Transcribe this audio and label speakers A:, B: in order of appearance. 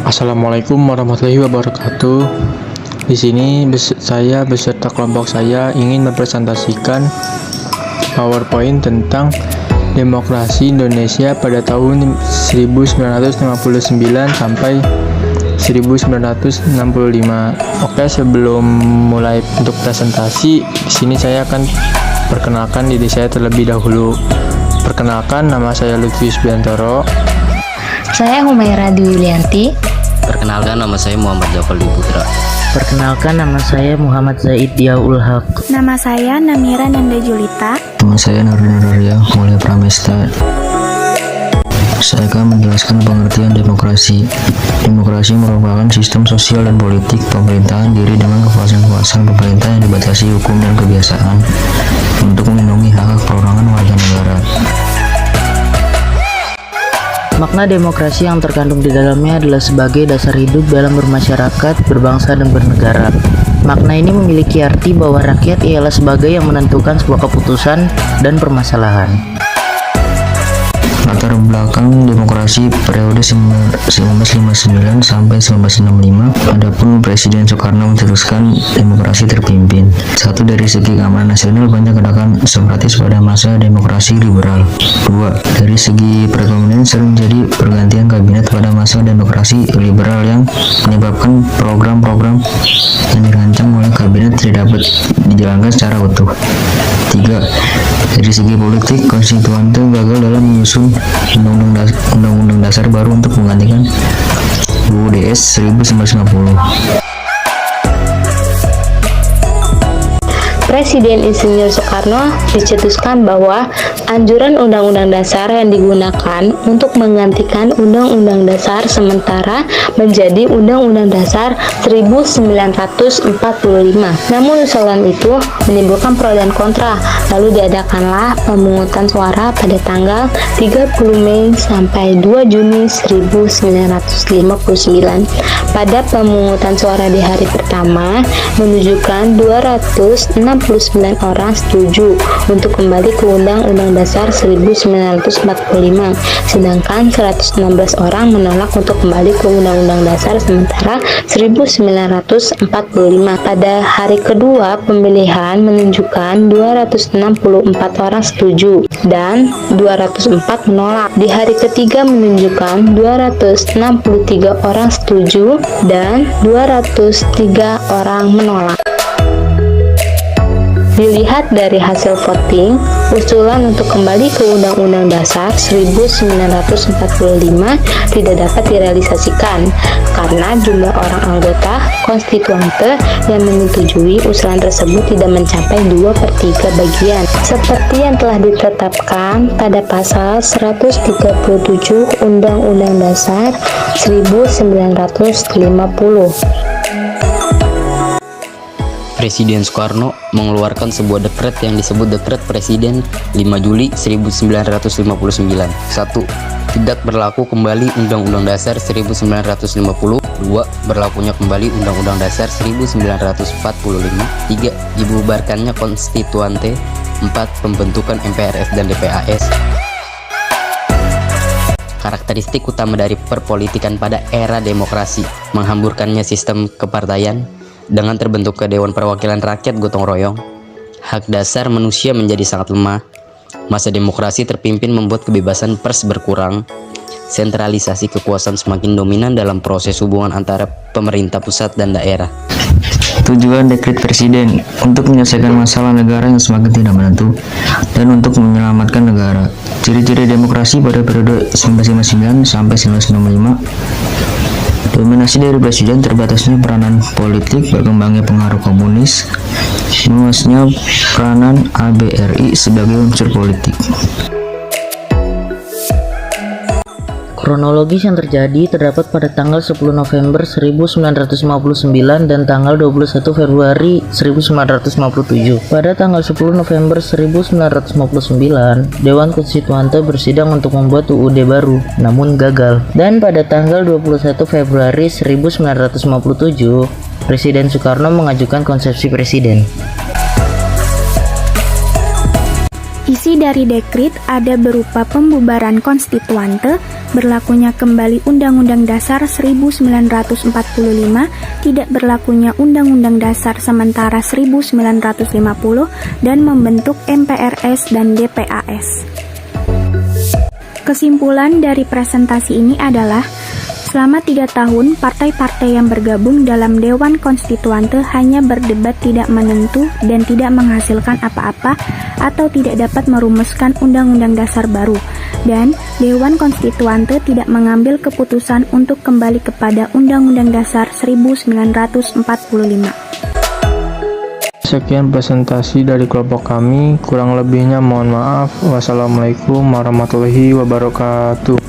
A: Assalamualaikum warahmatullahi wabarakatuh. Di sini saya beserta kelompok saya ingin mempresentasikan PowerPoint tentang demokrasi Indonesia pada tahun 1959 sampai 1965. Oke, sebelum mulai untuk presentasi, di sini saya akan perkenalkan diri saya terlebih dahulu. Perkenalkan, nama saya Lutfius Biantoro.
B: Saya Humaira Dwi Yulianti.
C: Perkenalkan, nama saya Muhammad Jafar Dwi Putra.
D: Perkenalkan, nama saya Muhammad Zaid Diaul Haq.
E: Nama saya Namira Nanda Julita.
F: Nama saya Nurul Arya Mulia Pramesta. Saya akan menjelaskan pengertian demokrasi. Demokrasi merupakan sistem sosial dan politik pemerintahan diri dengan kekuasaan-kekuasaan pemerintah yang dibatasi hukum dan kebiasaan untuk melindungi hak perorangan warga negara.
D: Makna demokrasi yang terkandung di dalamnya adalah sebagai dasar hidup dalam bermasyarakat, berbangsa, dan bernegara. Makna ini memiliki arti bahwa rakyat ialah sebagai yang menentukan sebuah keputusan dan permasalahan.
F: Latar belakang demokrasi periode 1959 sampai 1965, adapun Presiden Soekarno mencetuskan demokrasi terpimpin. Satu, dari segi keamanan nasional, banyak gerakan separatis pada masa demokrasi liberal. Dua, dari segi perekonomian, sering jadi pergantian kabinet pada masa demokrasi liberal yang menyebabkan program-program yang dirancang oleh kabinet tidak dapat dijalankan secara utuh. Tiga, dari segi politik, konstituante gagal dalam menyusun Undang-Undang Dasar baru untuk menggantikan UUD 1950.
B: Presiden Insinyur Soekarno dicetuskan bahwa anjuran Undang-Undang Dasar yang digunakan untuk menggantikan Undang-Undang Dasar sementara menjadi Undang-Undang Dasar 1945. Namun usulan itu menimbulkan pro dan kontra, lalu diadakanlah pemungutan suara pada tanggal 30 Mei sampai 2 Juni 1959. Pada pemungutan suara di hari pertama menunjukkan 269 orang setuju untuk kembali ke Undang-Undang Dasar 1945, sedangkan 116 orang menolak untuk kembali ke Undang-Undang Dasar sementara 1945. Pada hari kedua pemilihan menunjukkan 264 orang setuju dan 204 menolak. Di hari ketiga menunjukkan 263 orang setuju dan 203 orang menolak. Dilihat dari hasil voting, usulan untuk kembali ke Undang-Undang Dasar 1945 tidak dapat direalisasikan karena jumlah orang anggota konstituante yang menyetujui usulan tersebut tidak mencapai 2/3 bagian, seperti yang telah ditetapkan pada pasal 137 Undang-Undang Dasar 1950.
C: Presiden Soekarno mengeluarkan sebuah dekret yang disebut Dekret Presiden 5 Juli 1959. 1. Tidak berlaku kembali Undang-Undang Dasar 1950. 2. Berlakunya kembali Undang-Undang Dasar 1945. 3. Dibubarkannya konstituante. 4. Pembentukan MPRS dan DPAS. Karakteristik utama dari perpolitikan pada era demokrasi: menghamburkannya sistem kepartaian dengan terbentuknya Dewan Perwakilan Rakyat gotong royong. Hak dasar manusia menjadi sangat lemah. Masa demokrasi terpimpin membuat kebebasan pers berkurang. Sentralisasi kekuasaan semakin dominan dalam proses hubungan antara pemerintah pusat dan daerah.
F: Tujuan Dekret Presiden untuk menyelesaikan masalah negara yang semakin tidak menentu dan untuk menyelamatkan negara. Ciri-ciri demokrasi pada periode 1959 sampai 1965: dominasi dari presiden, terbatasnya peranan politik, berkembangnya pengaruh komunis, meluasnya peranan ABRI sebagai unsur politik.
D: Kronologis yang terjadi terdapat pada tanggal 10 November 1959 dan tanggal 21 Februari 1957. Pada tanggal 10 November 1959, Dewan Konstituante bersidang untuk membuat UUD baru, namun gagal. Dan pada tanggal 21 Februari 1957, Presiden Soekarno mengajukan konsepsi presiden.
E: Isi dari dekrit ada berupa pembubaran konstituante, berlakunya kembali Undang-Undang Dasar 1945, tidak berlakunya Undang-Undang Dasar sementara 1950, dan membentuk MPRS dan DPAS. Kesimpulan dari presentasi ini adalah, selama 3 tahun, partai-partai yang bergabung dalam Dewan Konstituante hanya berdebat tidak menentu dan tidak menghasilkan apa-apa atau tidak dapat merumuskan Undang-Undang Dasar baru, dan Dewan Konstituante tidak mengambil keputusan untuk kembali kepada Undang-Undang Dasar 1945.
A: Sekian presentasi dari kelompok kami, kurang lebihnya mohon maaf. Wassalamualaikum warahmatullahi wabarakatuh.